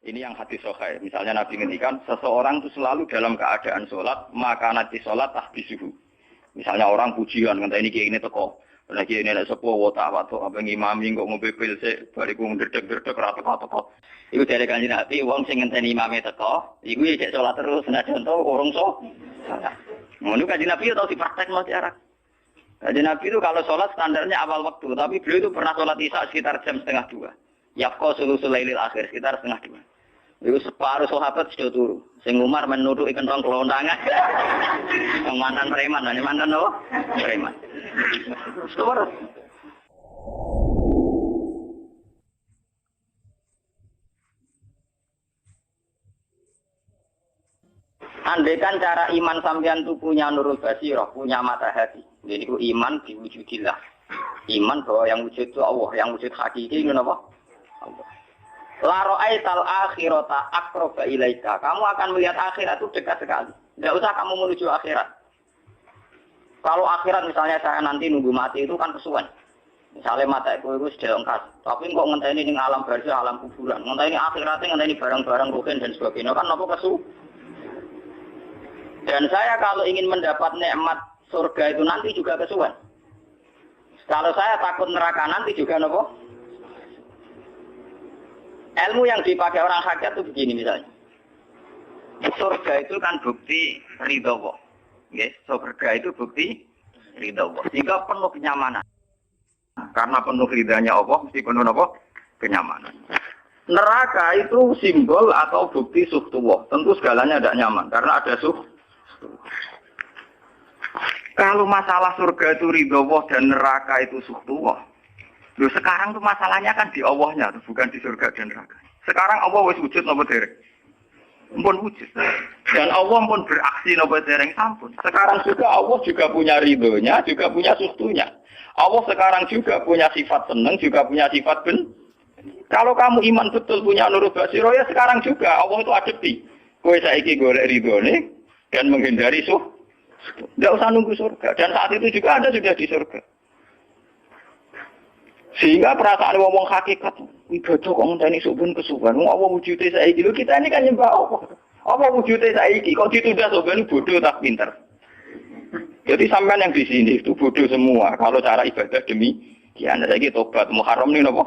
Ini yang hadis sahih. Misalnya Nabi ngendikan seseorang itu selalu dalam keadaan sholat, maka nanti sholat tahbisuhu. Misalnya orang pujian ngenteni iki ini teko. Lagi ini nek sepuh wota wato apa ngimami kok ngombe pil sik bariku ndredeg-ndredeg ra teko. Iku dari Kanjeng Nabi wong sing ngenteni imame teko, iku ya cek sholat terus senajan to urung salat. Ngono Kanjeng Nabi tau dipraktekno tiarak. Kanjeng Nabi itu kalau sholat standarnya awal waktu, tapi beliau itu pernah sholat isya sekitar jam 1:30. Yafqa sulusul lailil akhir sekitar 1:30. Itu separuh sahabat sudah turu. Sing Umar menurut ikan rong kelontangan. Mantan preman, ini mantan apa? Preman. Setor. Andaikan cara iman sampean itu punya nurul basirah, punya mata hati. Jadi itu iman diwujudillah. Iman bahwa yang wujud itu Allah, yang wujud hakiki itu apa? Allah. La ra'aital akhirata aqraba ilaika. Kamu akan melihat akhirat itu dekat sekali. Tidak usah kamu menuju akhirat. Kalau akhirat misalnya saya nanti nunggu mati itu kan kesuwen. Misalnya mata itu sudah lengkap. Tapi kok ngenteni ning alam barzah, alam kuburan. Ngenteni akhiratnya ngenteni barang-barang ruhin dan sebagainya kan apa kesu. Dan saya kalau ingin mendapat nikmat surga itu nanti juga kesuwen. Kalau saya takut neraka nanti juga nopo. Ilmu yang dipakai orang hakikat itu begini misalnya. Surga itu kan bukti ridho Allah. Yes, surga itu bukti ridho Allah. Sehingga penuh kenyamanan. Karena penuh ridhanya Allah, mesti penuh apa? Kenyamanan. Neraka itu simbol atau bukti suhtullah. Tentu segalanya tidak nyaman. Karena ada Kalau masalah surga itu ridho Allah dan neraka itu suhtullah. Loh sekarang tuh masalahnya kan di Allahnya, bukan di surga dan neraka. Sekarang Allah wis wujud napa dereng? Ampun wujud. Dan Allah pun beraksi napa dereng sampun. Sekarang juga Allah juga punya ridhonya, juga punya suhtunya. Allah sekarang juga punya sifat seneng, juga punya sifat ben. Kalau kamu iman betul punya nurul basirah ya sekarang juga Allah itu adepi. Kowe saiki golek ridhone dan menghindari Tidak usah nunggu surga. Dan saat itu juga Anda sudah di surga. Sehingga perasaan ngomong hakikat ibadah kok ngenteni subun kesuban. Allah wujudnya saiki. Lho kita ini kan nyembah Allah. Apa wujudnya saiki? Kok ditunda subhan bodoh tak pinter. Jadi sampean yang di sini itu bodoh semua. Kalau cara ibadah demikian saiki tobat muharram nih napa?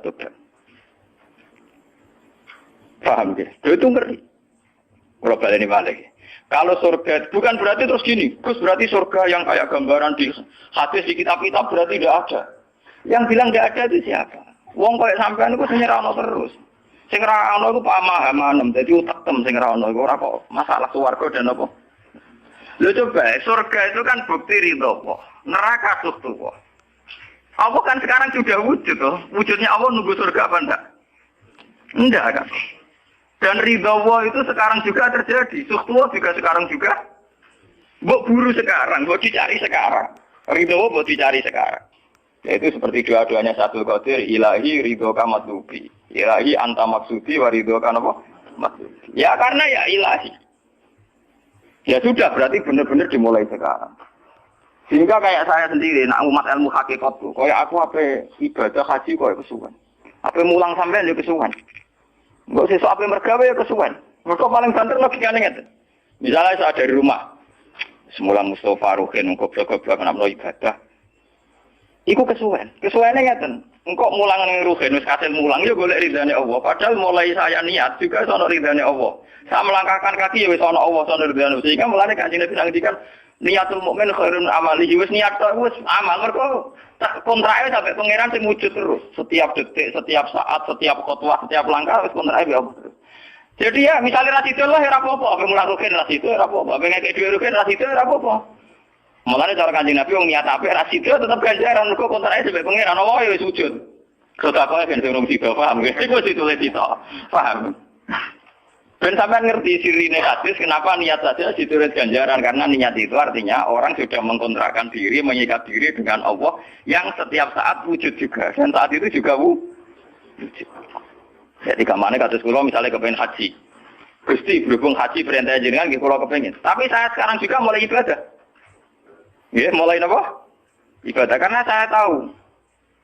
Tobat. Paham ya? Itu ngerti. Kalau baleni balik. Kalau surga bukan berarti terus gini. Terus berarti surga yang kayak gambaran di hadis di kitab-kitab berarti tidak ada. Yang bilang tidak ada itu siapa? Wong kayak sampean itu sing ra ono terus. Sing ra ono iku pamahaman, dadi utekem sing ra ono iku ora kok masalah swarga dan apa. Lho coba, surga itu kan bukti ridho Allah. Neraka suhtu Allah. Allah kan sekarang sudah wujud toh. Wujudnya Allah nunggu surga apa enggak? Enggak kan. Dan ridho Allah itu sekarang juga terjadi. Suhtu Allah juga sekarang juga. Mbok buru sekarang, mbok dicari sekarang. Ridho Allah mbok dicari sekarang. Yaitu seperti doa-doanya Syaikhul Qadir, ilahi ridhoka matlubi. Ilahi anta maksudi wa ridhoka apa? Matlubi. Ya karena ya ilahi. Ya sudah berarti benar-benar dimulai sekarang. Sehingga kayak saya sendiri, nak umat ilmu hakikat tuh, kayak aku apa ibadah haji kayak kesuwan. Apa mulang sampean ya kesuwan. Enggak sesuk apa mergawe ya kesuwan. Mergo paling banter logikane ngeten. Misalnya saya dari rumah, semula Mustafa Ruhin goblok-goblok kenapa ibadah. Iku kesuwen. Kesuwene ngeten. Engkok mulang ning ruhen wis kasil mulang ya golek ridane Allah. Padahal mulai saya niat juga sono ridane Allah. Saya melangkahkan kaki ya wis sono Allah sono ridane. Sehingga mulane Kanjeng Nabi ngendikan niatul mukmin khairun amali. Wis niat wis amal mergo kontrake sampai pangeran sing wujud terus. Setiap detik, setiap saat, setiap khotbah, setiap langkah wis kontrake ya Allah. Jadi ya misalnya ras itu lah ya ora apa-apa. Apa mulang ruhen ras itu ora apa-apa. Apa ngekek dhewe ruhen ras itu ora apa-apa. Mulane cara Kanjeng Nabi wong niat apik ra sida tetep ganjaran mergo kontrake sampe pangeran Allah ya wis wujud. Sedekah ben sing sida paham nggih. Iku ditulis kita. Paham. Ben sampean ngerti sirine hadis kenapa niat saja ditulis ganjaran karena niat itu artinya orang sudah mengkontrakkan diri, mengikat diri dengan Allah yang setiap saat wujud juga dan saat itu juga wujud. Jadi kamane kados kula misalnya kepengin haji. Gusti berhubung haji perintah jenengan nggih kula kepengin. Tapi saya sekarang juga mulai ibadah. Ya, mulai apa? Ibadah karena saya tahu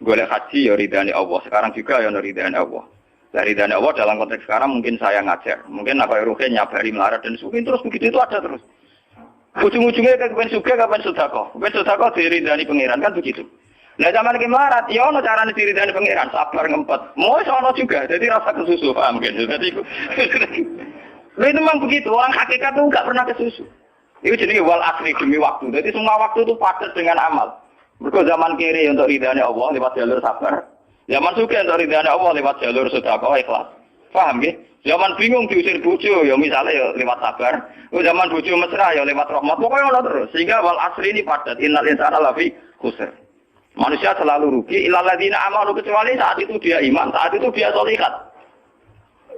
golek haji ya ridhani Allah. Sekarang juga ya ridhani Allah. Dari dana Allah dalam konteks sekarang mungkin saya ngajar, mungkin apa Ruhin nyabari melarat dan mungkin terus begitu itu ada terus. Ujung-ujungnya kapan suka kapan sudako diridani pangeran kan begitu. Nah zaman lagi melarat, ya ono carane diridani pangeran sabar ngempet. Mau sono juga, jadi rasa kesusu paham gitu. Jadi itu memang begitu, orang hakikat itu enggak pernah kesusu. Itu jadi wal asri demi waktu. Jadi semua waktu itu padat dengan amal. Mergo zaman kiri untuk ridani Allah lewat jalur sabar. Zaman suka untuk ridhani Allah lewat jalur sedekah ikhlas. Paham nggih? Zaman bingung diusir bojo ya misalnya ya lewat sabar. Zaman bojo mesra ya lewat rahmat. Pokoknya ono terus. Sehingga wal asri ini padat. Innal insana lafi khusr. Manusia selalu rugi illal ladzina amanu kecuali saat itu dia iman, saat itu dia sholihat.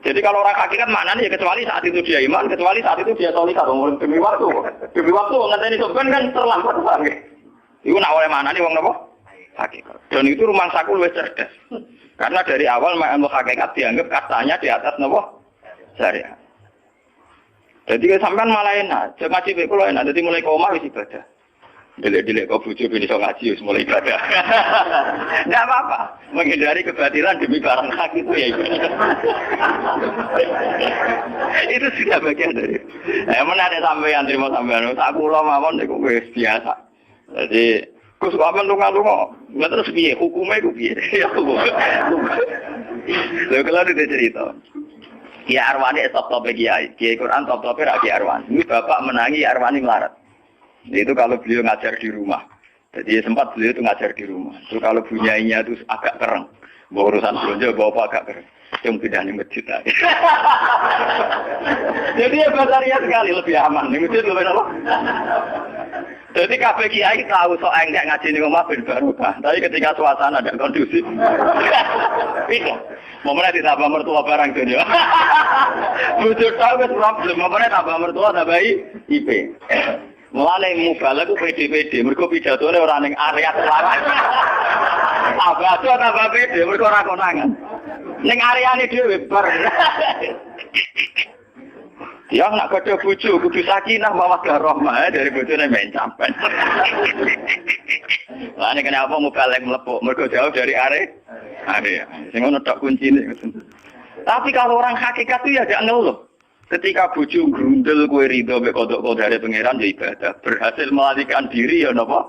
Jadi kalau orang hakikat maknanya ya kecuali saat itu dia iman, kecuali saat itu dia sholihat. Demi waktu. Demi waktu ngenteni sampean kan terlambat paham nggih? Iku nak oleh maknane wong napa? Hakikat. Dan itu rumah saku lebih cerdas. Karena dari awal ilmu hakikat dianggap katanya di atas nopo syariat. Jadi sampean malah enak. Ngaji bae kula enak. Jadi mulai koma wis ibadah. Dilek-dilek kok bojo ben iso ngaji wis mulai ibadah. Enggak apa-apa. Menghindari kebatilan demi barang hak itu ya ibadah. Itu sudah bagian dari. Menarik sampean terima sampean. Tak kula mawon niku wis biasa. Jadi Gus kapan lunga-lunga, nggak terus piye hukumnya itu piye? Lalu kalau ada cerita, Kiai Arwani top Kiai Quran top Kiai Arwani. Ini bapak menangi Arwani melarat. Itu kalau beliau ngajar di rumah. Jadi sempat beliau itu ngajar di rumah. Itu kalau bunyainya itu agak kereng, bawa urusan belanja bawa agak kereng. Yang pindah di masjid tadi. Jadi ya basaria sekali lebih aman. Di masjid lebih apa? Jadi kabeh kiai tahu sok enggak ngaji ning omah ben barokah. Tapi ketika suasana tidak kondusif. Iya. Momennya ditambah mertua barang dunia. Butuh tahu wis problem. Momennya tambah mertua tambah IP. Mulane mubalek ku PD-PD, mergo pidatone ora ning area larang. Abadu tambah PD, mergo ora konangan. Ning areane dhewe bar. Yang nak kada bojo kudu sakinah mawaddah rahmah dari bojone men sampean. Lah nek kenapa mubalek mlepuk, mergo jauh dari area. Sing ngono tok kuncine. Tapi kalau orang hakikat itu ya gak ngeluh. Ketika bojo grundel kowe rido mek kodok-kodare pangeran ya ibadah. Berhasil melarikan diri ya napa?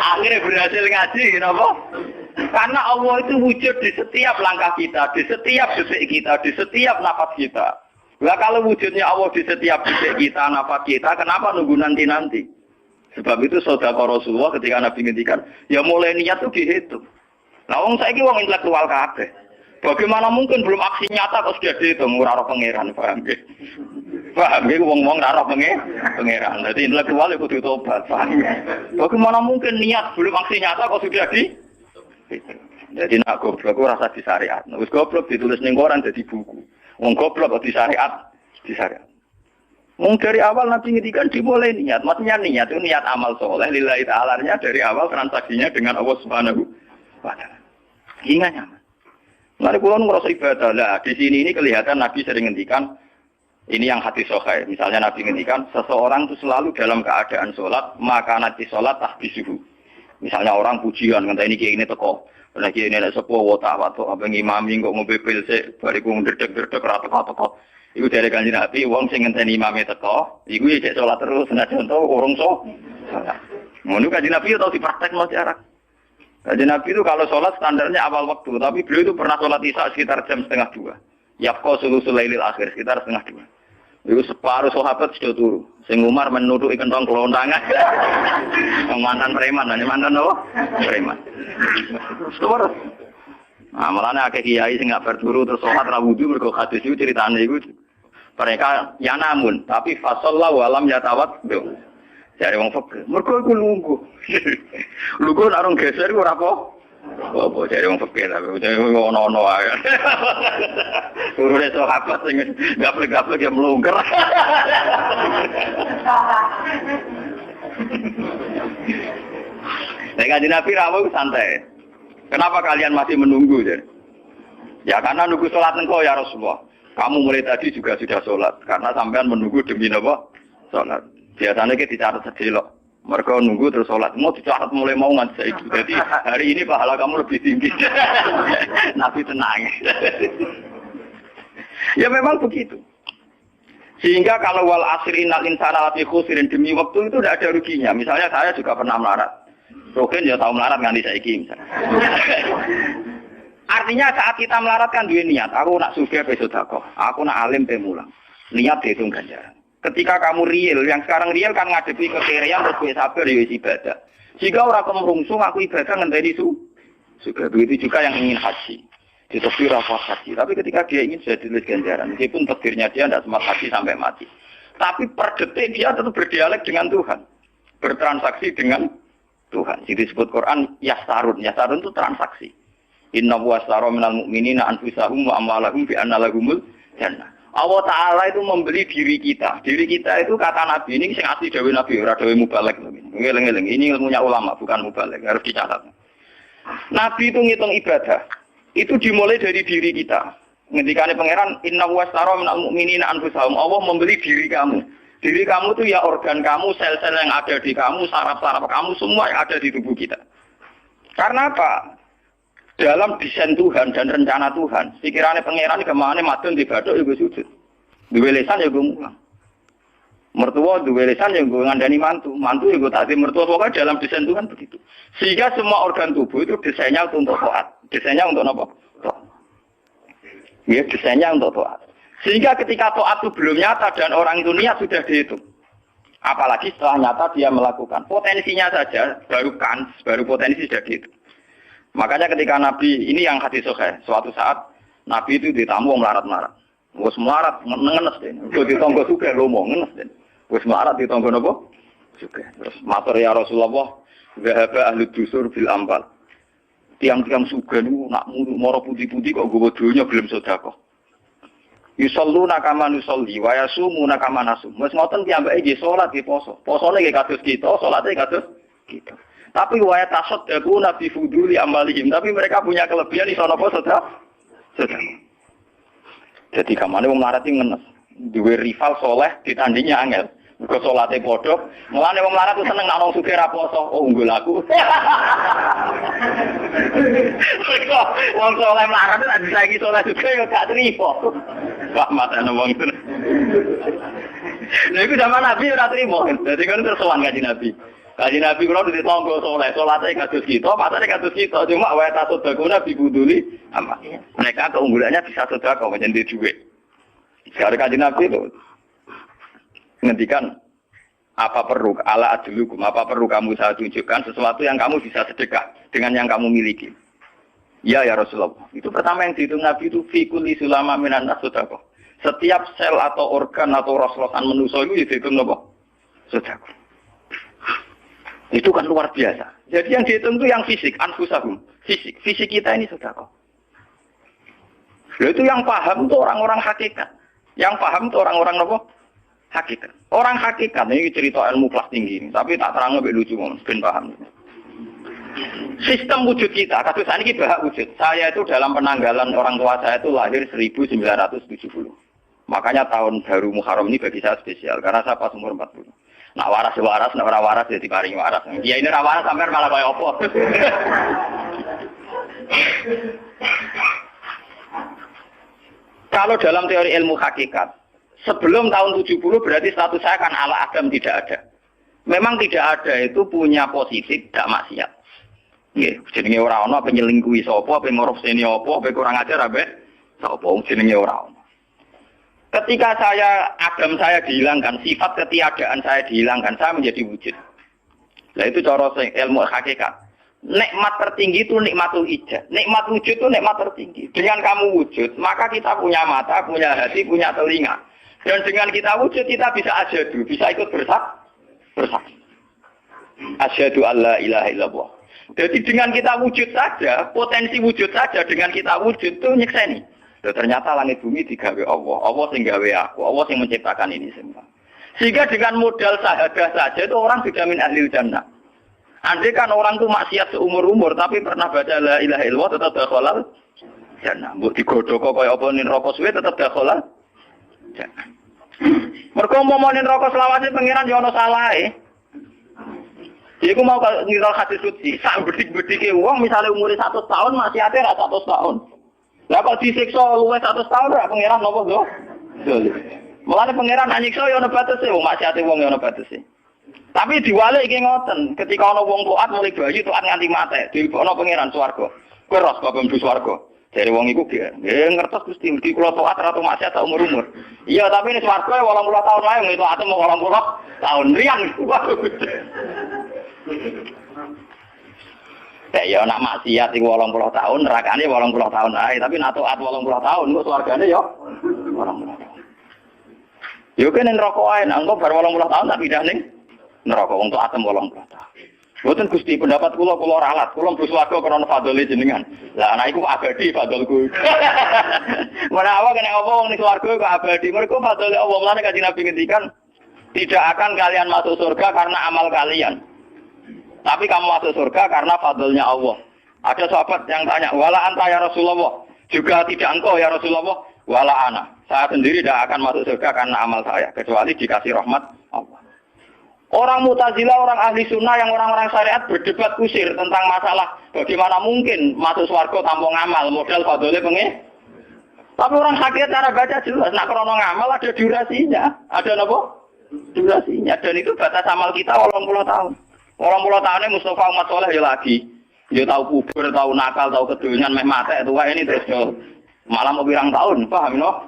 Akhirnya berhasil ngaji napa? Karena Allah itu wujud di setiap langkah kita, di setiap detik kita, di setiap nafas kita. Lah kalau wujudnya Allah di setiap detik kita, nafas kita, kenapa nunggu nanti-nanti? Sebab itu sedekah Rasulullah ketika Nabi ngendikan, ya mulai niat itu dihitung. Lah wong saiki wong intelektual kabeh. Bagaimana mungkin belum aksi nyata kok sudah dihitung ora pangeran, paham nggih? Paham nggih wong-wong ora pangeran. Dadi intelektual iku kudu tobat, paham. Bagaimana mungkin niat belum aksi nyata kok sudah dihitung? Jadi nak goblok ora rasa di syariat. Wis goblok ditulis ning koran dadi buku. Wong goblok kok di syariat, di syariat. Wong dari awal Nabi ngendikan dimulai niat, maksudnya niat itu niat amal soleh lillahi ta'ala-nya dari awal transaksinya dengan Allah Subhanahu wa taala. Hingga nyaman. Lalu kula ngrasa ibadah. Lah di sini ini kelihatan Nabi sering ngendikan ini yang hati sahih. Misalnya Nabi ngendikan seseorang itu selalu dalam keadaan sholat, maka nanti sholat tahbisuhu. Misalnya orang pujian ngenteni kiai ini teko. Nek kiai ini nek sepuh wae apa ngimami kok ngombe pil sik bariku ndredeg-ndredeg ra teko-teko. Iku dari Kanjeng Nabi wong sing ngenteni imame teko, iku isih sholat terus senajan to urung sholat. Ngono Kanjeng Nabi tau dipraktekno jarak. Kanjeng Nabi itu kalau sholat standarnya awal waktu, tapi beliau itu pernah sholat isya sekitar jam 1:30. Yaqqa sulusul lailil akhir sekitar 1:30. Iku separuh sahabat sudah turu. Sing Umar menuduki kentong kelontangan. Mantan preman, mantan apa? Preman. Terus. Nah, malahnya akeh kiai sing gak berturu terus sholat ra wudu mergo hadis itu ceritane iku. Mereka ya namun, tapi fasallahu alam yatawat. Jare wong fakir. Mergo iku lungguh. Lungguh nek orang geser iku ora apa. Apa jare wong fakir tapi ono-ono wae. Urune sahabat sing gaplek-gaplek ya mlungker. Nek Kanjeng Nabi rawuh santai. Kenapa kalian masih menunggu? Ya karena nunggu sholat engkau ya Rasulullah. Kamu mulai tadi juga sudah sholat. Karena sampean menunggu demi apa? Sholat. Biasanya kita dicatat sedelok. Mereka nunggu terus sholat. Mau dicatat mulai mau nganti saiki. Jadi hari ini pahala kamu lebih tinggi. Nabi tenang. Ya memang begitu. Sehingga kalau wal asri innal insana lafi khusrin demi waktu itu tidak ada ruginya. Misalnya saya juga pernah melarat. Rogen ya tahu melarat nganti saiki misalnya. Artinya saat kita melarat kan duwe niat. Aku nak sugih pe sedekah. Aku nak alim pe mulang. Niat dihitung ganjaran. Ketika kamu real, yang sekarang real kan ngadepi kekerean terus gue sabar ya ibadah. Jika orang kemerungsung aku ibadah ngenteni juga begitu juga yang ingin haji. Ditepir rapat haji. Tapi ketika dia ingin sudah ditulis ganjaran, meskipun takdirnya dia tidak sempat haji sampai mati. Tapi per detik dia tetap berdialek dengan Tuhan, bertransaksi dengan Tuhan. Jadi disebut Quran yastarun. Yastarun itu transaksi. Inna wasara minal mu'minina anfusahum wa amwalahum bi anna lahumul jannah. Allah Ta'ala itu membeli diri kita. Diri kita itu kata Nabi ini yang asli Dawi Nabi, ora Dawi Mubalek. Ini ilmunya ulama, bukan Mubalek. Harus dicatat. Nabi itu ngitung ibadah. Itu dimulai dari diri kita. Ngendikane pangeran, Inna wasara minal mu'minina anfusahum. Allah membeli diri kamu. Diri kamu itu ya organ kamu, sel-sel yang ada di kamu, saraf-saraf kamu, semua yang ada di tubuh kita. Karena apa? Dalam desain Tuhan dan rencana Tuhan, pikirannya pangeran kemana madun di badok ya gue sujud, duwe lesan ya gue mulang, mertua duwe lesan ya gue ngandani mantu ya gue taati mertua. Pokoknya dalam desain Tuhan begitu. Sehingga semua organ tubuh itu desainnya untuk taat, desainnya untuk apa? Ya desainnya untuk taat. Sehingga ketika taat itu belum nyata dan orang itu niat sudah dihitung. Apalagi setelah nyata dia melakukan, potensinya saja baru potensi sudah dihitung. Makanya ketika Nabi, ini yang hadis sahih, suatu saat Nabi itu ditamu melarat-melarat. Wes melarat ngenes deh. Itu ditonggo juga lomo ngenes deh. Wes melarat ditonggo napa? Juga. Terus matur ya Rasulullah, zahaba ahli dusur bil ambal. Tiang-tiang sugih niku nak moro putih-putih kok nggawa donya gelem sedekah. Yusalluna kama nusolli wa yasumuna kama nasum. Wes ngoten piyambake nggih salat nggih poso. Posone nggih kados kita, salate kados kita. Tapi wa tasaddaqu nabi fuduli amalihim. Tapi mereka punya kelebihan iso napa sedekah. Jadi kamane wong melarat iki ngenes. Duwe rival soleh ditandingi angel. Mergo salate padha. Mulane wong melarat seneng nek wong sugih ra poso. Oh unggul aku. Wong soleh melarat nek disaiki soleh juga ya gak trimo. Wah matane wong itu. Lha iku zaman Nabi ora trimo. Dadi kan terus sowan kanjeng Nabi. Kanjeng Nabi kula ditonggo soleh, salate kados kita, matane kados kita, cuma wae tasodakuna bibuduli amal. Mereka keunggulannya bisa sedekah menjadi duit. Jare Kanjeng Nabi itu ngendikan apa perlu ala adlukum, apa perlu kamu saya tunjukkan sesuatu yang kamu bisa sedekah dengan yang kamu miliki. Ya Rasulullah. Itu pertama yang dihitung Nabi itu fi kulli sulama minan sedekah. Setiap sel atau organ atau ros-rosan manusia itu dihitung apa? Sedekah. Itu kan luar biasa. Jadi yang dihitung itu yang fisik, anfusahum. Fisik kita ini sedekah. Itu yang paham itu orang-orang hakikat. Yang paham itu orang-orang apa? Hakikat. Orang hakikat ini cerita ilmu kelas tinggi ini, tapi tak terang lebih lucu ben paham. Sistem wujud kita, kasus ini bahak wujud. Saya itu dalam penanggalan orang tua saya itu lahir 1970. Makanya tahun baru Muharram ini bagi saya spesial karena saya pas umur 40. Nak waras, nak ora waras jadi paring waras. Dia ini ora waras sampai malah kaya apa. Kalau dalam teori ilmu hakikat, sebelum tahun 70 berarti status saya kan ala Adam tidak ada. Memang tidak ada itu punya posisi tidak maksiat. Nggih, jenenge ora ana apa nyelingkuhi sapa, apa ngorupseni apa, apa kurang ajar ape sapa jenenge ora ana. Ketika Adam saya dihilangkan, sifat ketiadaan saya dihilangkan, saya menjadi wujud. Nah itu cara ilmu hakikat. Nikmat tertinggi itu nikmatul ijad. Nikmat wujud itu nikmat tertinggi. Dengan kamu wujud, maka kita punya mata, punya hati, punya telinga. Dan dengan kita wujud, kita bisa asyhadu, bisa ikut bersaksi. Asyhadu alla ilaha illallah. Jadi dengan kita wujud saja, potensi wujud saja dengan kita wujud itu nyekseni. Ternyata langit bumi digawe Allah. Allah sing gawe aku, Allah sing menciptakan ini semua. Sehingga dengan modal syahadah saja itu orang sudah min ahlil jannah. Andai kan orang itu maksiat seumur-umur tapi pernah baca la ilaha illallah tetap dakhalal jannah. Mbok digodhog kaya apa ning neraka suwe tetap dakhalal jannah. Mergo momone neraka selawase pangeran yo ana salahe. Dia ku mau ngiral hadis qudsi, sak bedik-bedike wong misale umure 100 tahun masih ate ra 100 tahun. Lah kok disiksa luwih 100 tahun ra pangeran napa to? Mulane pangeran anyiksa ya ana batese wong masih ate wong ya ana batese. Tapi diwalik iki ngoten, ketika ana wong taat mulai bayi taat nganti mate, dilebokno pangeran swarga. Kowe ros kok mlebu swarga. Dari wong iku nggih ngertos Gusti mesti kula taat ra maksiat ta umur-umur. Iya, tapi nek swarga 80 tahun wae ngene taat mau 80 tahun rian. Ya nak maksiat iku 80 tahun, nerakane 80 tahun ae, tapi nak taat 80 tahun kok swargane ya 80 tahun. Yo kene neraka ae, nang kok bar 80 tahun tak pindah ning neraka wong taat 80 tahun. Mboten Gusti pendapat kula ralat, kula mlebu swarga krana fadhole jenengan. Lah ana iku abadi fadholku. Menawa kene apa wong ning swarga kok abadi, mergo fadhole Allah. Mulane Kanjeng Nabi ngendikan tidak akan kalian masuk surga karena amal kalian. Tapi kamu masuk surga karena fadlnya Allah. Ada sahabat yang tanya, wala anta ya Rasulullah. Juga tidak engkau ya Rasulullah. Wala ana. Saya sendiri tidak akan masuk surga karena amal saya. Kecuali dikasih rahmat Allah. Orang Mu'tazilah, orang ahli sunnah yang orang-orang syariat berdebat kusir tentang masalah bagaimana mungkin masuk surga tanpa ngamal. Modal fadlnya pengen. Tapi orang hakikat cara baca jelas. Nak krono ngamal ada durasinya. Ada apa? Durasinya. Dan itu batas amal kita 80 tahun. 80 tahunnya Mustafa Umat Soleh ya lagi. Dia tahu kubur, tahu nakal, tahu kedonyan, meh mate tua ini terus yo. Malah mau pirang tahun, paham no?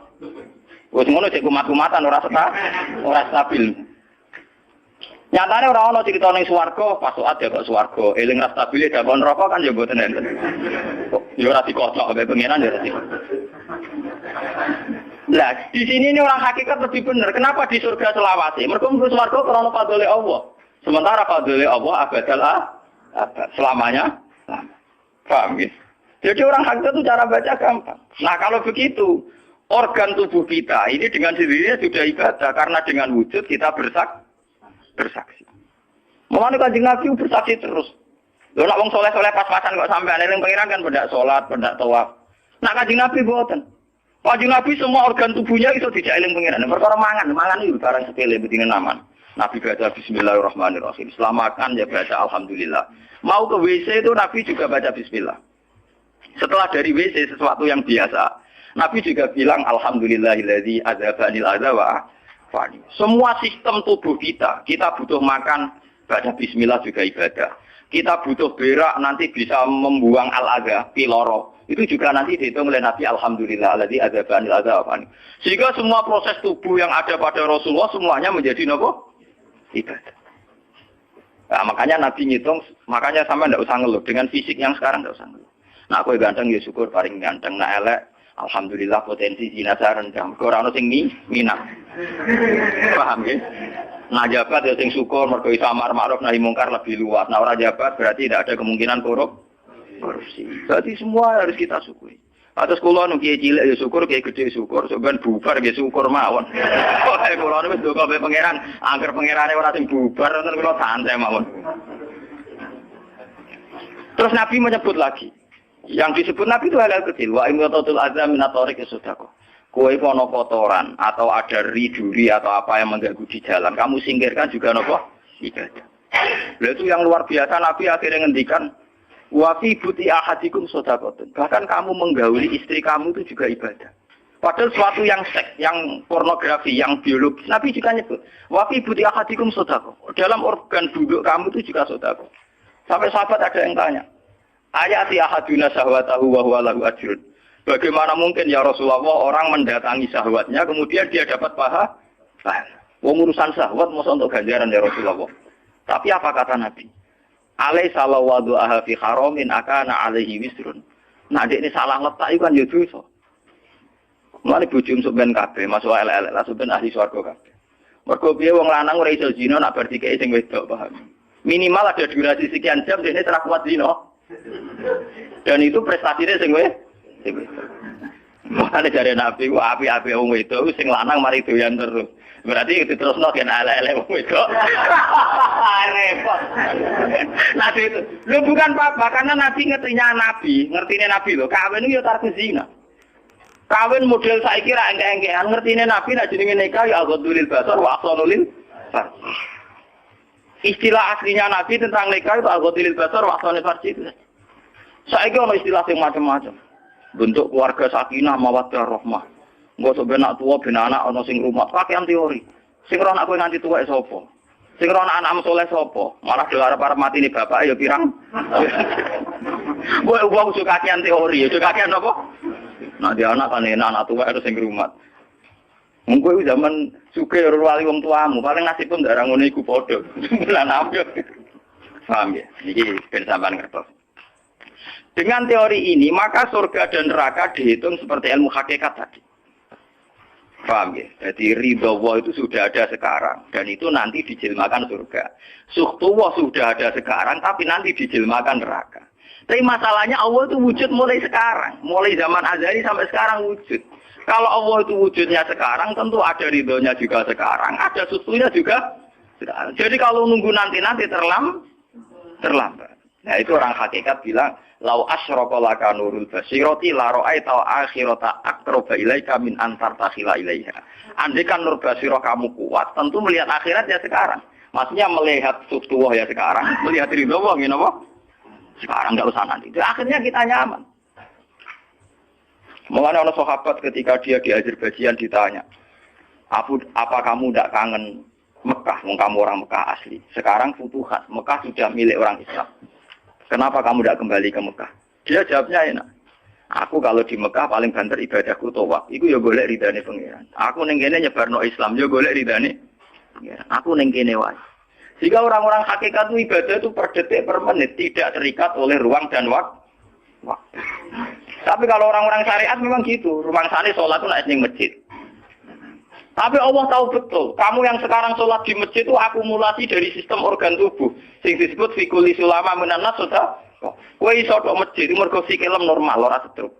Wes ngono cek kumat-kumatan ora stabil. Nyatane ora ono cerita ning swarga, pas saat ya kok swarga, eling ra stabil dakon neraka kan ya mboten enten. Ya ora dikocok ambek pangeran ya ora. Lah, di sini ini orang hakikat lebih benar. Kenapa di surga selawase? Mergo mlebu swarga krana fadhole Allah. Sementara fadhole Allah abadal selamanya. Paham ya? Jadi orang hakikat itu cara baca gampang. Nah kalau begitu, organ tubuh kita ini dengan sendirinya sudah ibadah. Karena dengan wujud kita bersaksi. Mulane Kanjeng Nabi bersaksi terus. Lho nek wong soleh-soleh pas-pasan kok sampai eling pangeran kan pendak salat, pendak tawaf. Nah Kanjeng Nabi mboten. Kanjeng Nabi semua organ tubuhnya itu tidak eling pangeran. Perkara mangan itu barang sepele bedine naman. Nabi baca bismillahirrahmanirrahim. Setelah makan ya baca alhamdulillah. Mau ke WC itu Nabi juga baca bismillah. Setelah dari WC sesuatu yang biasa, Nabi juga bilang alhamdulillahilladzi adzhabanil adza wa afani. Semua sistem tubuh kita butuh makan, baca bismillah juga ibadah. Kita butuh berak nanti bisa membuang al-adza, piloro. Itu juga nanti dihitung oleh Nabi alhamdulillahilladzi adzhabanil adza wa afani. Sehingga semua proses tubuh yang ada pada Rasulullah semuanya menjadi apa? Ibadah. Nah, makanya Nabi ngitung, makanya sama tidak usah ngeluh. Dengan fisik yang sekarang tidak usah ngeluh. Nah, aku ganteng ya syukur paling ganteng. Nah, elek, alhamdulillah potensi jenazah rendah. Orang sing minat. Paham ya? Nah, jabat ya sing syukur, mergo iso amar ma'ruf nahi mungkar lebih luas. Nah, orang jabat berarti tidak ada kemungkinan korupsi. Berarti semua harus kita syukuri. Atas kula nu kiye cilik ya syukur, kiye gedhe syukur, sampeyan bubar ya syukur mawon. Kok kula niku wis ndonga be pangeran, angger pangerane ora sing bubar, ngoten kula santai mawon. Terus Nabi menyebut lagi. Yang disebut Nabi itu hal-hal kecil. Wa imatatul adza min at-tariq sedekah. Kowe kono kotoran atau ada duri atau apa yang mengganggu di jalan, kamu singkirkan juga napa? Ibadah. Lah itu yang luar biasa Nabi akhirnya ngendikan wa fi buti ahadikum shadaqatun. Bahkan kamu menggauli istri kamu itu juga ibadah. Padahal suatu yang seks, yang pornografi, yang biologis, Nabi juga nyebut wa fi buti ahadikum shadaqah. Dalam organ buduk kamu itu juga sedekah. Sampai sahabat ada yang tanya, ayati ahaduna syahwatahu wa huwa lahu ajrun. Bagaimana mungkin ya Rasulullah orang mendatangi syahwatnya kemudian dia dapat pahala? Wong urusan syahwat masa untuk ganjaran ya Rasulullah. Tapi apa kata Nabi? Alai salah wadu'aha fi haramin akana alaihi wisrun. Nah ini salah letak itu kan ya dosa. Mulane bojom sok ben kabeh masuk elek-elek lah sok ben ahli swarga kabeh. Mergo piye wong lanang ora iso zina nak bar dikeki sing wedok paham. Minimal ada durasi sekian jam dene ora kuat zina. Dan itu prestasinya sing wedok. Mulane jare Nabi ku api-api wong wedok sing lanang mari doyan terus. Berarti diterusno ken elek-elek wong wedok. Repot. Nabi itu, lu bukan apa karena Nabi ngertine Nabi loh, kawin itu ya tarku zina. Kawin model saiki ra engke-engkean ngertine Nabi nek jenenge nikah ya aghadulil basar wa ahsanulil farj. Istilah aslinya Nabi tentang nikah itu al-ghatilil basar wa ahsanil farji itu. Saiki ono istilah sing macam-macam. Bentuk keluarga sakinah mawaddah rahmah. Engko sok ben anak tuwa ben anak ana sing rumat, kakean teori. Sing ora anak kowe nganti tuwa sapa? Sing ora anak soleh sapa? Malah dilarap-arep mati ni bapak ya pirang. Kowe wong suka kakean teori, ya kakean apa? Nah dia anak kan enak anak tuwa itu sing rumat. Engko zaman sugih ora wali wong tuamu, paling nasibmu ndak ra ngono iku padha. Lan apa? Paham ya? Iki ben sampean ngertos. Dengan teori ini, maka surga dan neraka dihitung seperti ilmu hakikat tadi. Paham ya? Jadi ridho Allah itu sudah ada sekarang. Dan itu nanti dijelmakan surga. Suhtullah sudah ada sekarang, tapi nanti dijelmakan neraka. Tapi masalahnya Allah itu wujud mulai sekarang. Mulai zaman azali sampai sekarang wujud. Kalau Allah itu wujudnya sekarang, tentu ada ridhonya juga sekarang. Ada suhtunya juga sekarang. Jadi kalau nunggu nanti terlambat. Nah itu orang hakikat bilang, lau asyraka laka nurul basirati la ra'aita akhirata aqraba ilaika min antar takhila ilaiha. Andai kan nur basirah kamu kuat, tentu melihat akhirat ya sekarang. Maksudnya melihat suhtuwah ya sekarang, melihat ridho Allah ngene apa? Sekarang enggak usah nanti. Jadi, akhirnya kita nyaman. Mengenai orang sahabat ketika dia di Azerbaijan ditanya, apa kamu tidak kangen Mekah? Kamu orang Mekah asli. Sekarang futuhat, Mekah sudah milik orang Islam. Kenapa kamu tidak kembali ke Mekah? Dia jawabnya enak. Aku kalau di Mekah paling banter ibadahku tawaf. Iku ya golek ridane pangeran. Aku ning kene nyebarno Islam ya golek ridane pangeran. Aku ning kene wae. Jika orang-orang hakikat itu ibadah itu per detik per menit tidak terikat oleh ruang dan waktu. Tapi kalau orang-orang syariat memang gitu. Ruang sana sholat itu naik ning masjid. Tapi Allah tahu betul, kamu yang sekarang sholat di masjid itu akumulasi dari sistem organ tubuh. Sing disebut fikuli sulama menanas sudah. Kue iso tok masjid, mergo sikilem normal, ora setruk.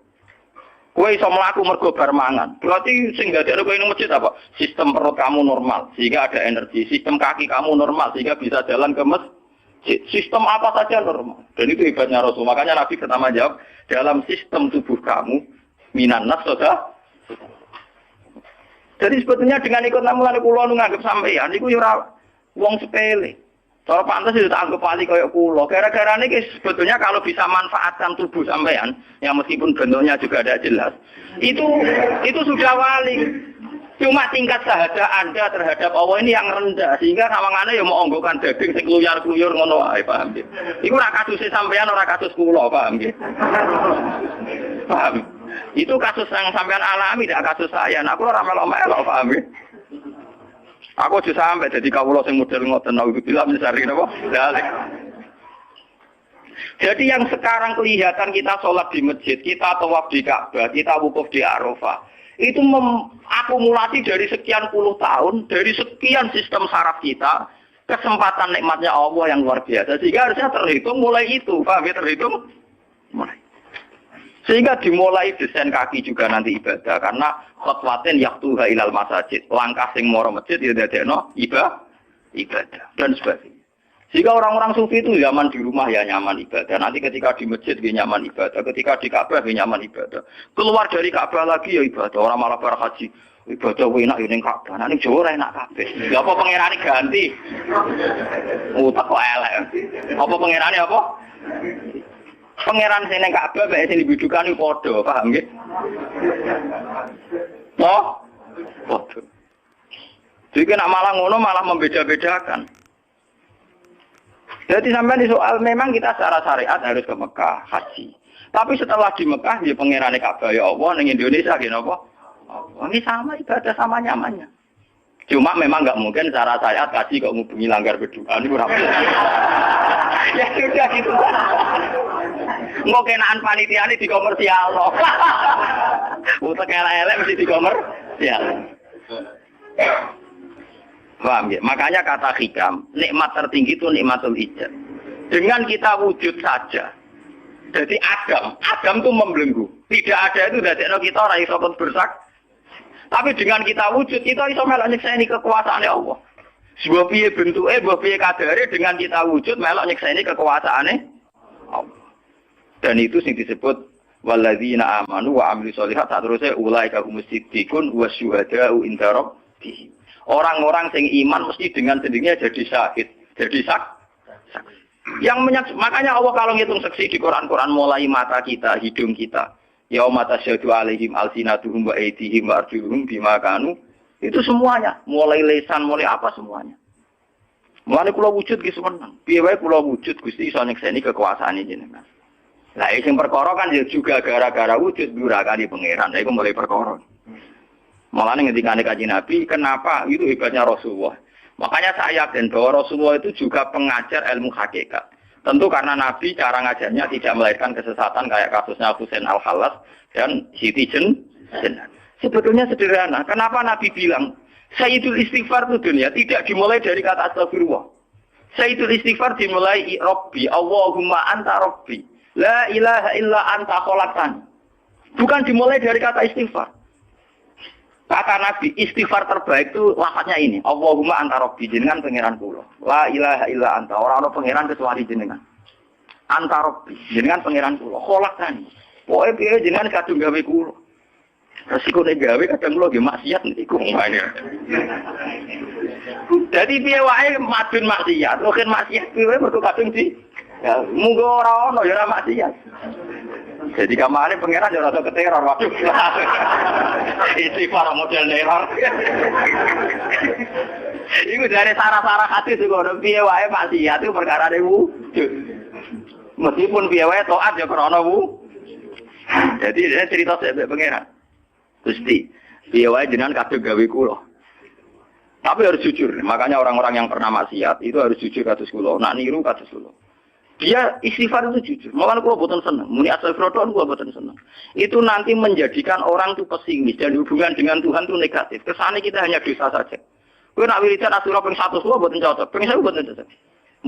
Kue iso mlaku mergo bar mangan. Berarti sing dadekno kowe ning masjid apa? Sistem perut kamu normal, sehingga ada energi. Sistem kaki kamu normal, sehingga bisa jalan ke masjid. Sistem apa saja normal. Dan itu hebatnya Rasul. Makanya Nabi pertama jawab, dalam sistem tubuh kamu, minanas sudah. Jadi sebetulnya dengan ikut namulan kula nu nganggep sampeyan niku ya ora wong sepele. Cara pantes itu tak anggap wali kaya kula. Gara-gara niki sebetulnya kalau bisa manfaatkan tubuh sampeyan yang meskipun bentuknya juga tidak jelas, itu sudah wali. Cuma tingkat sahaja Anda terhadap Allah ini yang rendah sehingga sawangane ya mau onggokan daging sing kluyar-kluyur ngono wae, paham nggih. Iku ora kasus sampeyan ora kasus kula, paham nggih. Paham. Itu kasus yang sampean alami, tidak kasus saya. Nah, aku ora melo-melo, paham ya? Aku aja sampai jadi kawula sing model ngoten niku bilang mencari napa? Dalek. Jadi yang sekarang kelihatan kita sholat di masjid, kita tawaf di Ka'bah, kita wukuf di Arafah, itu akumulasi dari sekian puluh tahun, dari sekian sistem saraf kita, kesempatan nikmatnya Allah yang luar biasa. Sehingga harusnya terhitung mulai itu, paham ya? Terhitung mulai. Sehingga dimulai desain kaki juga nanti ibadah karena khotwatin yaktuha ilal masajid, langkah sing moro masjid ya dadekno ibadah dan sebagainya. Sehingga orang-orang sufi itu zaman di rumah ya nyaman ibadah, nanti ketika di masjid dia nyaman ibadah, ketika di Ka'bah dia nyaman ibadah. Keluar dari Ka'bah lagi ya ibadah, orang malah bar haji. Ibadah enak yo ning Ka'bah, ning Jawa ora enak kabeh. Ya apa pangerane ganti? Utak kok elek. Apa pangerane apa? Pangeran sing ning Ka'bah mek sing dibudukan iku padha, paham nggih? Oh? Padha. Jadi nek malah ngono malah membeda-bedakan. Jadi sampai di soal memang kita secara syariat harus ke Mekah haji. Tapi setelah di Mekah dia pangerane Ka'bah ya Allah ning Indonesia nggih napa? Ini sama ibadah sama nyamannya. Cuma memang enggak mungkin secara syariat haji kok ngubungi langgar berdua niku ora. Ya sudah gitu. Engko kenaan panitiane di komersial loh. Utek elek-elek mesti di komersial. Paham ya? Makanya kata hikam, nikmat tertinggi itu nikmatul ijab. Dengan kita wujud saja. Jadi Adam itu membelenggu. Tidak ada itu dadekno kita ora iso bersak. Tapi dengan kita wujud, kita iso melok nyekseni kekuasaan Allah. Sebuah piye bentuke, sebuah piye kadare dengan kita wujud melok nyekseni kekuasaane Allah. Dan itu sing disebut walladzina amanu wa amilus sholihat terusé ulaika humus siddiqun wasyuhada'u inda rabbihim. Orang-orang sing iman mesti dengan sendirinya jadi syahid. Jadi saksi. Makanya Allah kalau ngitung saksi di Quran mulai mata kita, hidung kita, yauma tasyhadu alaihim alsinatuhum wa aydihim wa arjuluhum bima kanu, itu semuanya, mulai lisan, mulai apa semuanya. Mulane kula wujud ki semeneng. Piye wae kula wujud Gusti iso nyekseni kekuasaane jenengan. Lah sing perkara kan juga gara-gara wujud durakane pangeran. Lha iku mulai perkara. Mulane ngendikane Kanjeng Nabi, kenapa itu hebatnya Rasulullah. Makanya saya yakin bahwa Rasulullah itu juga pengajar ilmu hakikat. Tentu karena Nabi cara ngajarnya tidak melahirkan kesesatan kayak kasusnya Husain Al-Khallas dan Siti Jenar. Sebetulnya sederhana. Kenapa Nabi bilang, Sayyidul Istighfar itu dunia tidak dimulai dari kata astagfirullah. Sayyidul Istighfar dimulai Rabbi, Allahumma anta Rabbi. La ilaha illa anta khalaqtani. Bukan dimulai dari kata istighfar. Kata Nabi, istighfar terbaik itu lafadznya ini. Allahumma anta Rabbi, jenengan pangeran kula. La ilaha illa anta, ora ana pangeran kecuali jenengan. Anta Rabbi, jenengan pangeran kula. Khalaqtani. Pokoke piye jenengan kadung gawe kula. Resiko nek gawe kadang kula nggih maksiat niku. Dadi piye wae madun maksiat, roken maksiat piye mergo kadung di ya munggo ora ono ya ora maksiat. Jadi kamane pangeran yo rada keteror waduh. Istighfar model neror. Iku dari sarah-sarah hati sing ngono piye wae maksiat itu perkara wujud. Meskipun piye wae taat ya krana Jadi dia cerita sampe pangeran. Gusti, piye wae jenengan kadung gawe kula. Tapi harus jujur. Makanya orang-orang yang pernah maksiat itu harus jujur kados kula. Nak niru kados kula. Dia istighfar itu jujur. Malah kula boten seneng. Muni astagfirullah kula boten seneng. Itu nanti menjadikan orang itu pesimis dan hubungan dengan Tuhan itu negatif. Kesane kita hanya dosa saja. Kowe nak wiridan asura ping 100 kula boten cocok. Ping 1000 boten cocok.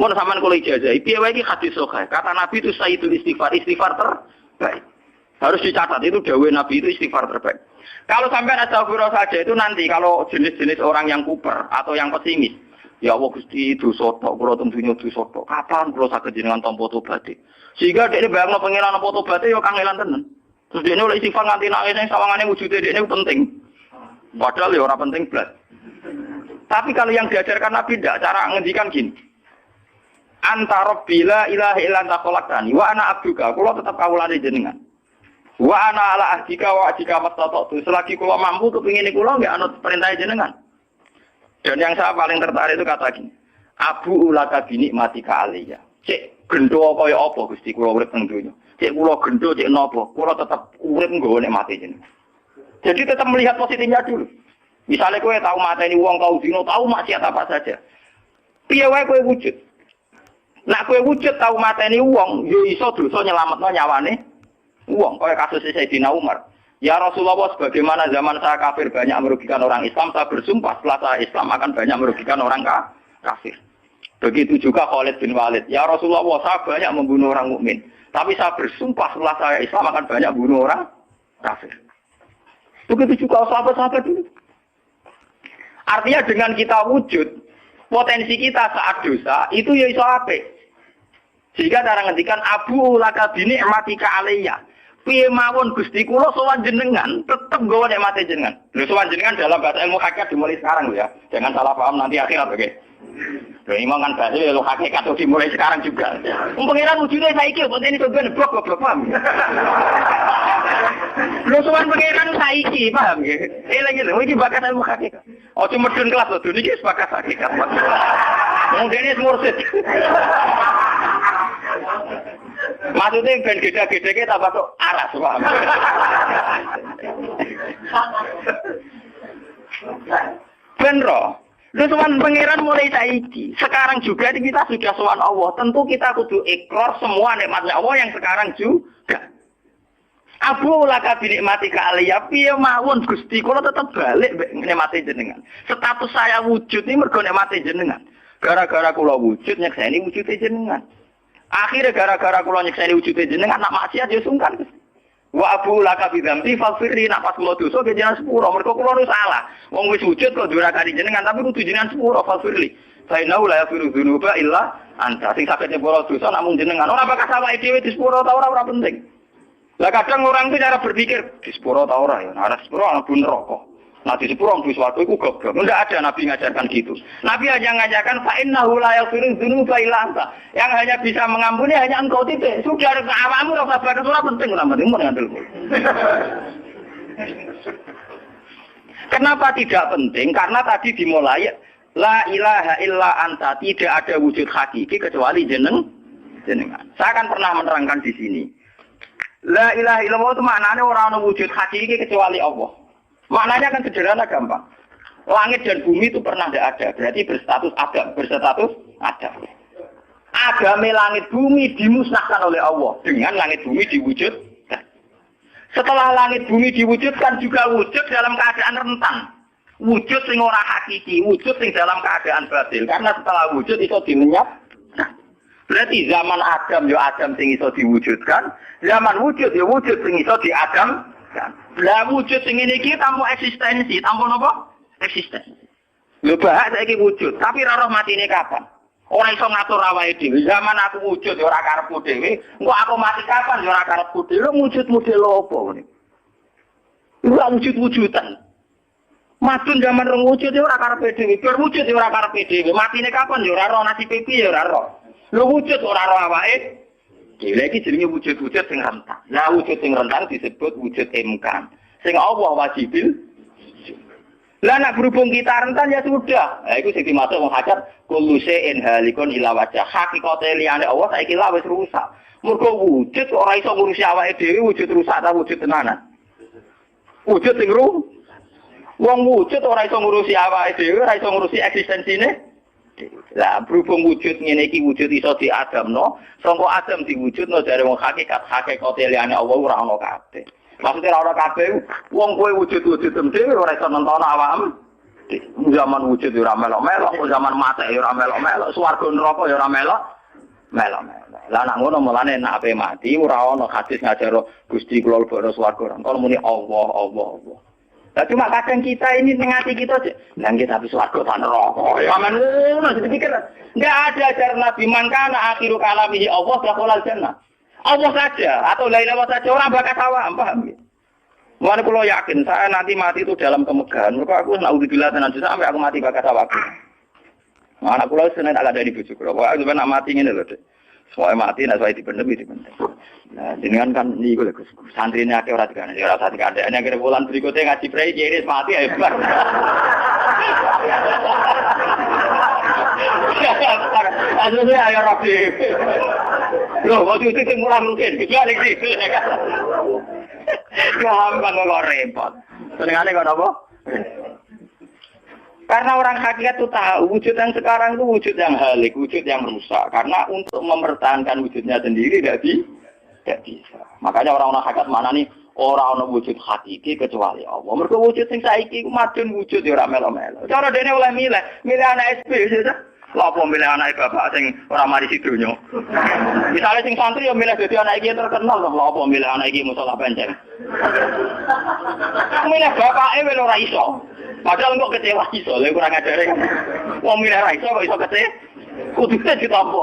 Mun sampean kula ijazah, piye wae iki hadis sahih. Kata Nabi itu sayyidul istighfar, istighfar terbaik. Harus dicatat itu dawuh Nabi itu istighfar terbaik. Kalau sampean astagfirullah saja itu nanti kalau jenis-jenis orang yang kuper atau yang pesimis. Ya Allah Gusti dosa tok kula tentunya dosa tok. Kapan kula saged jenengan tampa tobaté? Sehingga dekne bayangno pangeran tampa tobaté ya kangelan tenan. Terus dekne oleh istighfar nganti nangis ning sawangane wujude dekne penting. Padahal ya ora penting blas. Tapi kalau yang diajarkan Nabi ndak cara ngendikan gini. Anta Rabbi la ilaha illa anta khalaqtani wa ana abduka. Kula tetep kawulane jenengan. Wa ana ala ahdika wa ahdika mastata'tu. Selagi kula mampu kepingin kula nggak anut perintah jenengan. Dan yang saya paling tertarik itu kata gini, Abu ulaka binikmatika aliyah. Cek gendo kaya apa Gusti kula urip teng donya. Cek kula gendo cek napa, kula tetap urip nggawa nikmate jenengan. Jadi tetap melihat positifnya dulu. Misalnya kowe tahu mateni wong, tahu dino, tahu maksiat apa saja. Piye wae kowe wujud. Nak kowe wujud tahu mateni wong, yo iso dosa nyelametno nyawane wong. Kaya kasus Sayyidina Umar. Ya Rasulullah, sebagaimana zaman saya kafir banyak merugikan orang Islam, saya bersumpah setelah saya Islam akan banyak merugikan orang kafir. Begitu juga Khalid bin Walid. Ya Rasulullah, saya banyak membunuh orang mukmin, tapi saya bersumpah setelah saya Islam akan banyak membunuh orang kafir. Begitu juga sahabat-sahabat dulu. Artinya dengan kita wujud, potensi kita saat dosa itu ya iso apik. Sehingga cara ngendikan Abu laka binikmatika alayya. Piye mawon Gusti kula sowan jenengan tetep nggawa nikmate jenengan. Lho sowan jenengan dalam bahasa ilmu hakikat dimulai sekarang lho ya. Jangan salah paham nanti akhirat oke. Lho imam kan bahasa ilmu hakikat dimulai sekarang juga. Pengiran wujudnya saiki kok ini kok blok paham. Lho sowan pengiran saiki paham nggih. Lagi lho iki bakat ilmu hakikat. Ojo medun kelas lho niki bakat hakikat. Mungkin ini mursid. Maksudnya ben gede-gede tambah tuh aras paham. Ben roh. Lu sowan pangeran mulai saiki. Sekarang juga kita sudah sowan Allah. Tentu kita kudu ikrar semua nikmatnya Allah yang sekarang juga. Abu laka binikmatika aliyah piye mawon Gusti kula tetep balik nikmate jenengan. Status saya wujud ini mergo nikmate jenengan. Gara-gara kula wujud nyekseni wujude jenengan. Akhirnya gara-gara kula nyekseni wujude jenengan nak maksiat ya sungkan. Wa abu laka bidzambi faghfirli nak pas kula dosa ke jenengan sepuro mergo kula nu salah. Wong wis wujud kok durakani jenengan tapi kudu jenengan sepuro faghfirli. Fa innahu la yaghfiru dzunuba illa anta. Sing saged nyepuro dosa namung jenengan. Ora bakal sawake dhewe di sepuro ta ora penting. Lah kadang orang itu cara berpikir di sepuro ta ora ya. Ana sepuro ana bun neraka. Nah di sepuro di swarga iku goblok. Enggak ada Nabi ngajarkan gitu. Nabi hanya ngajarkan fa innahu la yaghfiru dzunuba illa anta. Yang hanya bisa mengampuni hanya engkau titik. Sudah awakmu ora usah bakas ora penting ora penting mun ngandel. Kenapa tidak penting? Karena tadi dimulai la ilaha illa anta, tidak ada wujud hakiki kecuali jenengan. Saya akan pernah menerangkan di sini. La ilaha illallah itu maknanya orang wujud hakiki kecuali Allah. Maknanya kan sederhana gampang. Langit dan bumi itu pernah tidak ada, berarti berstatus ada. Agame langit bumi dimusnahkan oleh Allah dengan langit bumi diwujudkan. Setelah langit bumi diwujudkan juga wujud dalam keadaan rentan. Wujud sing ora hakiki, wujud sing dalam keadaan batil. Karena setelah wujud itu dilenyap. Nah, berarti zaman Adam ya Adam sing iso diwujudkan, zaman wujud ya wujud sing iso diadamkan. Lah wujud sing ngene iki tanpa eksistensi, tanpa napa? Eksistensi. Lho bahak saiki wujud, tapi ora roh matine kapan? Ora iso ngatur awake dhewe. Zaman aku wujud ya ora karepku dhewe, engko aku mati kapan ya ora karepku dhewe. Wujud model apa ngene? Iku wujud-wujudan. Madun zaman rong wujud ya ora karepe dhewe, bar wujud ya ora karepe dhewe. Matine kapan ya ora roh, nasibe piye ya ora roh. Lho wujud ora roh awake. Dhewe iki jenenge wujud-wujud sing rentan. Nah wujud sing rentan disebut wujud imkan. Sing Allah wajibil. Lah nak berhubung kita rentan ya sudah. Lah iku sing dimaksud wong hajat kullu shay'in halikun ila wajh. Hakikate liyane Allah saiki lah wis rusak. Mergo wujud ora iso ngurusi awake dhewe, wujud rusak ta wujud tenanan. Wujud sing rusak. Wong wujud ora iso ngurusi awake dhewe, ora iso ngurusi eksistensine. Lah berhubung wujud ngene iki wujud iso diadamno, sangka adam diwujudno dari wong hakikate liyane Allah ora ana kabeh. Maksudnya ora ana kabeh wong kowe wujud-wujud dhewe ora iso nonton awakmu. Zaman wujud ora melok-melok, zaman mate ora melok-melok, swarga neraka ya ora melok-melok. Lah nek ngono mulane nek ape mati ora ana hadis ngajaro Gusti kula lebokno swarga. Kalau muni Allah. Nah, cuma kadang kita ini mengati kita aja. Nang kita habis warga tan neraka. Ya men ngono dipikir. Enggak ada ajaran Nabi mangkana akhiru kalamihi Allah dakhalal jannah. Allah saja atau la ilaha saja orang bakas awam, paham ya? Mulane kula yakin saya nanti mati itu dalam kemegahan. Mergo aku naudzubillah tenan sampai aku mati bakas awakku. Anak kula seneng tak ada di bojo kula. Kok aku nak mati ngene lho, Dik. Soale mati nek saya dipendemi dipendem. Nah, jenengan kan niku lho Gus. Santrine akeh ora dikane, ora usah dikandani akhire bulan berikutnya ngaji prei kiris mati ae bar. Aduh ayo rapi. Loh, waktu itu sing mulang mungkin gimana iki? Gampang kok repot. Senengane kok apa? Karena orang hakikat itu tahu wujud yang sekarang itu wujud yang halik, wujud yang rusak. Karena untuk mempertahankan wujudnya sendiri tidak bisa. Makanya orang-orang hakikat mana nih orang-orang wujud hakiki kecuali Allah. Mereka wujud yang saiki madun wujud ya ora melo-melo. Cara dene oleh milih anak SP sudah. Lah apa milih anak bapak sing ora mari sidonya. Misalnya sing santri ya milih dadi anak iki terkenal lah apa milih anak iki musola penceng. Milih bapake wel ora iso. Padahal kok kecewa iso, lha kurang ajare kan. Wong milih ra iso kok iso kecewa. Kudune ditampa.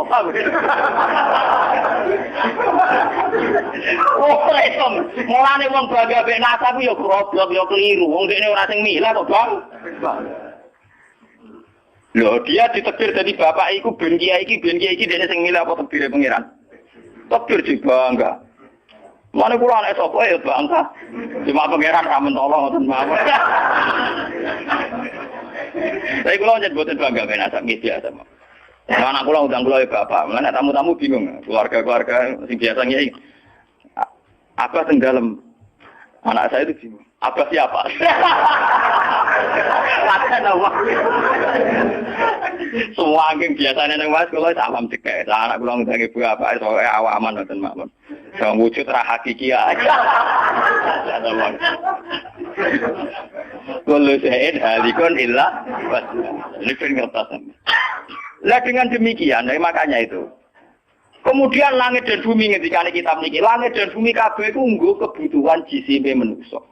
Oh, iso. Mulane wong bangga mek nasab yo goblok yo keliru. Wong dekne ora sing milih kok, Bang. Loh, dia ditekbir dari bapak iku ben kiai iki dene sing milih apa tekbire pangeran. Tekbir dibangga. Mana kula anak sapa ya bangga. Cuma pangeran ra mentolo ngoten mawon. Saya kula njen boten bangga ben asam biasa. Anak kula undang kula ya bapak, mana tamu-tamu bingung. Keluarga sing biasa nyai. Apa teng dalem? Anak saya itu bingung. Apa siapa? Semua angin biasanya nang Mas kula salam cekek. Anak kula ngundang ibu apa iso awaman ngoten mawon. Sing wujud ra hakiki aja. Kullu shay'in halikun illa wajhah. Lah dengan demikian, makanya itu. Kemudian langit dan bumi ngendikane kitab niki, langit dan bumi kabeh iku nggo kebutuhan jisime manusa.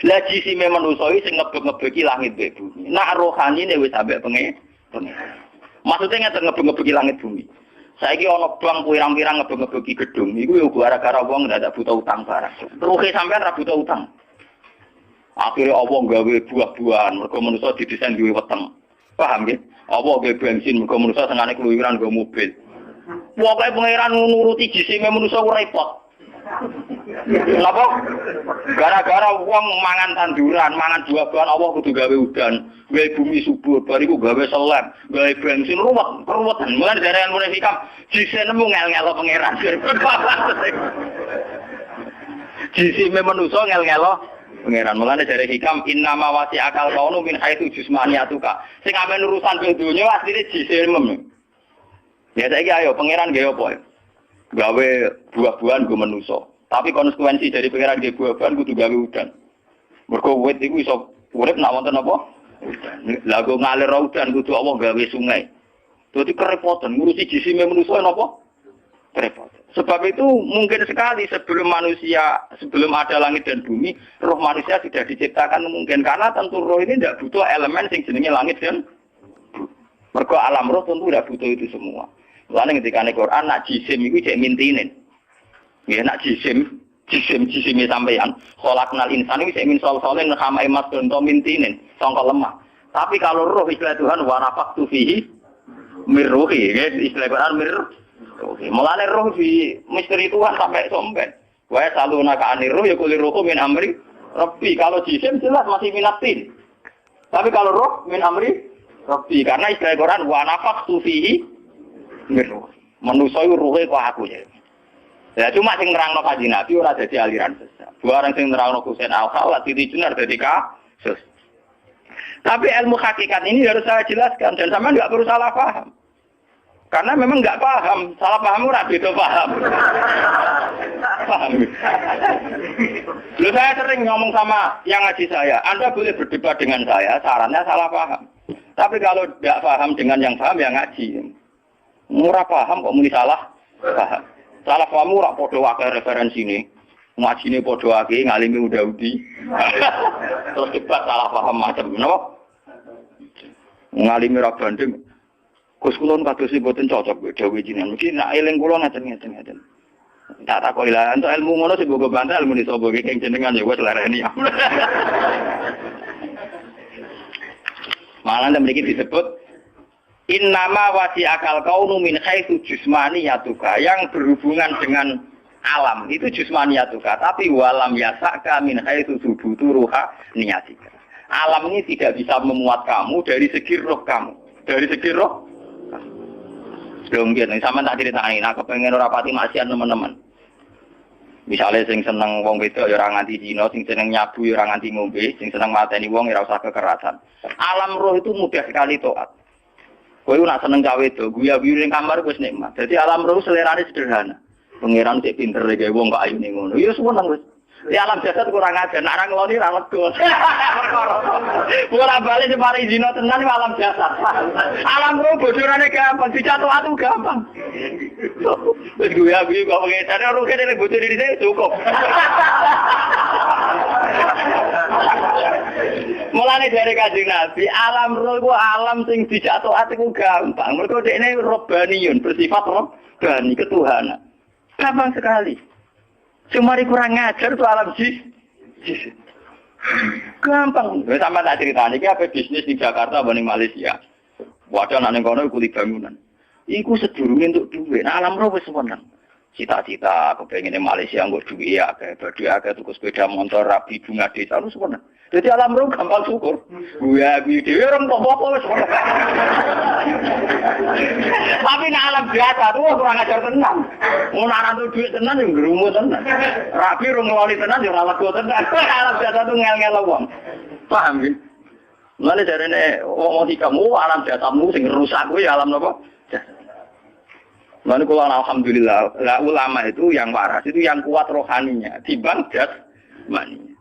Lah jisime manusa iki sing ngebek-ngebeki langit dan bumi. Nak rohanine wis sampe pengen. Maksudnya ngeten ngebek-ngebeki langit bumi. Saiki ana bank pirang-pirang ngebek-ngebeki gedung, iku yo gara-gara wong ndak butuh utang barang. Ruhe sampean ra butuh utang. Akhirnya Allah gawe buah-buahan, mergo manusa didesain duwe weteng. Paham nggih? Allah gawe bensin, mergo manusa sengane keluyuran nggo mobil. Pokoke pangeran nuruti jisime manusa ora repot. Napa? Gara-gara wong mangan tanduran, mangan buah-buahan Allah kudu gawe udan, gawe bumi subur, bariku gawe selem, gawe bensin ruwet. Mulane darean munafik jisine nemu ngel-ngelo pangeran. Jisime manusa ngel-ngelo pangeran. Mulane dari hikam innama wasi akal kaunu min haitsu jismaniyatuka. Sing amen urusan ping donya asline jisime. Ya saiki ayo pangeran gawe apa? Gawe buah-buahan go manusa. Tapi konsekuensi dari pangeran gawe buah-buahan kudu gawe udan. Mergo wit iku iso urip nek wonten apa? Lah go ngalir udan kudu Allah gawe sungai. Dadi kerepotan ngurusi jisime manusa napa? Kerepotan. Sebab itu mungkin sekali sebelum ada langit dan bumi, roh manusia sudah diciptakan mungkin. Karena tentu roh ini tidak butuh elemen yang jenenge langit dan bumi. Mergo alam roh tentu tidak butuh itu semua. Soalnya ketika di Quran, nak jisim itu cek mintinin. Ya, nak jisim sampeyan. Kholaqnal insan itu cek min sol-solin, khamai mas donto mintinin. Songkol lemah. Tapi kalau roh istilah Tuhan, warafaktu fihi mirruhi. Ya, istilah Quran mirruhi. Mulane roh di misteri Tuhan sampai sombeng. Wa salunaka anir ruh yaqulu ruhu min amri rabbi. Kalau jisim jelas masih minatin. Tapi kalau roh min amri rabbi karena istilah Quran wa nafaqtu fihi min ruh. Manusa iku ruhe kok aku ya. Ya cuma sing nerangno kanjeng Nabi ora dadi aliran sesat. Barang sing nerangno Husain al-Khalat ditujunar dadi kasus. Tapi ilmu hakikat ini harus saya jelaskan dan sama enggak perlu salah paham. Karena memang enggak paham, salah paham ora beda paham. Paham. Lalu saya sering ngomong sama yang ngaji saya, Anda boleh berdebat dengan saya, sarannya salah paham. Tapi kalau enggak paham dengan yang paham ya ngaji. Murah paham kok muni salah paham. Salah paham ora padha wae referensi ini. Ngajine padha wae ngalimi udah-udi. Terus debat salah paham macam menapa? Ngalimi ra banding. Gus kula kados mboten cocok dawuh jenengan. Mesti nek eling kula ngaten. Tak takoki lah entuk ilmu ngono sing mbok bantah ilmu iso mbok keng jenengan ya wis lereni. Malah mriki disebut innama wasi akal kaunu min haitsu jismaniyatuka yang berhubungan dengan alam itu jismaniyatuka tapi walam yasaka min haitsu subutu ruha niyatika. Alam ini tidak bisa memuat kamu dari segi roh kamu. Dari segi roh Donggen, sama tak ceritain, aku pengen ora pati maksiat teman-teman. Misalnya sing seneng wong wedok ya ora nganti zina, sing seneng nyabu ya ora nganti ngombe, sing seneng mateni wong ya ora usah kekerasan. Alam roh itu mudah sekali taat. Kowe nak seneng cawe wedok, guyu-guyu ning kamar wis nikmat. Dadi alam roh selerane sederhana. Pangeran sik pinter gawe wong kok ayune ngono. Ya seneng wis. Di alam jasad kurang ajar, nak ngeloni ra lega. Ora bali mari zina tenan alam jasad. Alam roh bojorane gampang, dicatu atu gampang. Wis guyu-guyu kok ngene, ora kene bojone dhewe cukup. Mulane dari Kanjeng Nabi, alam roh ku alam sing dicatu ati ku gampang. Mergo dekne robbaniyun, bersifat robbani ketuhanan. Gampang sekali. Cuma kurang ngajar tuh alam jis. Gampang. Sama tak cerita ini apa bisnis di Jakarta banding Malaysia. Wadah nang kono kulit bangunan. Iku sedurunge untuk duit. Nah, alam roh wis seneng. Cita-cita aku pengen di Malaysia nggo duit ya akeh, badhe akeh tuku sepeda motor rapi bunga desa terus seneng. Jadi alam roh gampang syukur. Gue dhewe orang apa-apa wis seneng. Tapi nek alam biasa tuh kurang ajar tenan. Mun ana duit tenan yo ngrumu tenan. Rapi ro ngeloni tenan yo ora lega tenan. Alam biasa tuh ngel-ngel wong. Paham nggih? Mulane jarene wong kamu alam biasamu sing rusak kuwi alam napa? Mulane kula alhamdulillah, ulama itu yang waras, itu yang kuat rohaninya, timbang jasmaninya.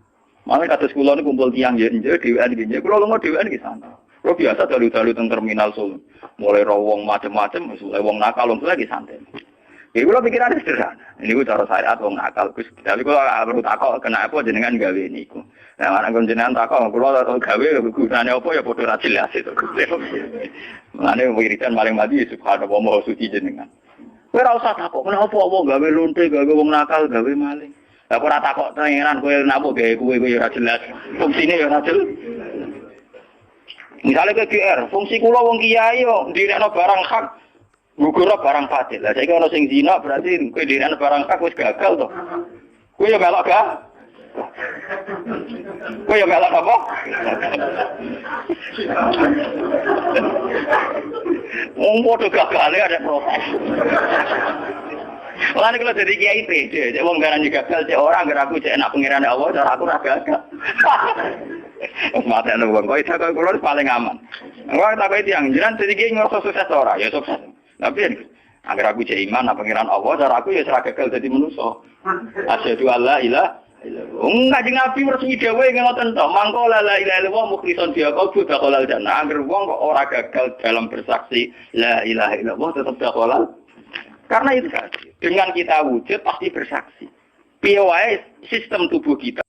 Malah kados kula niku kumpul tiyang nggih dhewean nggih. Kula lunga dhewean nggih santai. Kula biasa dalu-dalu teng terminal Solo. Mulai ro wong macem-macem, mulai wong nakal wong lagi santai. Iki kula pikirane sederhana. Niku cara syariat wong nakal Gus. Tapi kula perlu takok kenapa jenengan gawe niku. Nah, ana jenengan takok kula gawe gunane apa ya padha ra jelas itu. Mulane wiridan paling mati subhanallah maha suci jenengan. Kowe ora usah takok kenapa apa gawe lonte, gawe wong nakal, gawe maling. Lah ora takok pangeran kowe napa gawe kowe ora jelas. Fungsine ya ora jelas. Misalnya ke GR, fungsi kula wong kiai yo ndirekno barang hak, nguguro barang batil. Lah saiki ana sing zina berarti kowe ndirekno barang hak wis gagal to. Kowe yo melok gak? Kowe yo melok apa? Wong padha gagale ada protes. Lah nek kalau jadi kiai pede, wong garan juga gagal, cek orang gara aku cek enak pengiran Allah, cara aku ra gagal. Mate ana wong kowe tak kula paling aman. Wong tak itu yang jiran jadi kiai ngerasa sukses ora, ya sukses. Tapi agar aku cek iman apa pengiran Allah, cara aku ya ora gagal dadi manusa. Asyhadu alla ilaha illallah. Kanjeng Nabi resmi dhewe ngoten to, mangko la ilaha illallah mukhlishon dia kau bakal jannah. Agar wong kok ora gagal dalam bersaksi la ilaha illallah tetap bakal. Karena itu dengan kita wujud pasti bersaksi. Piye wae sistem tubuh kita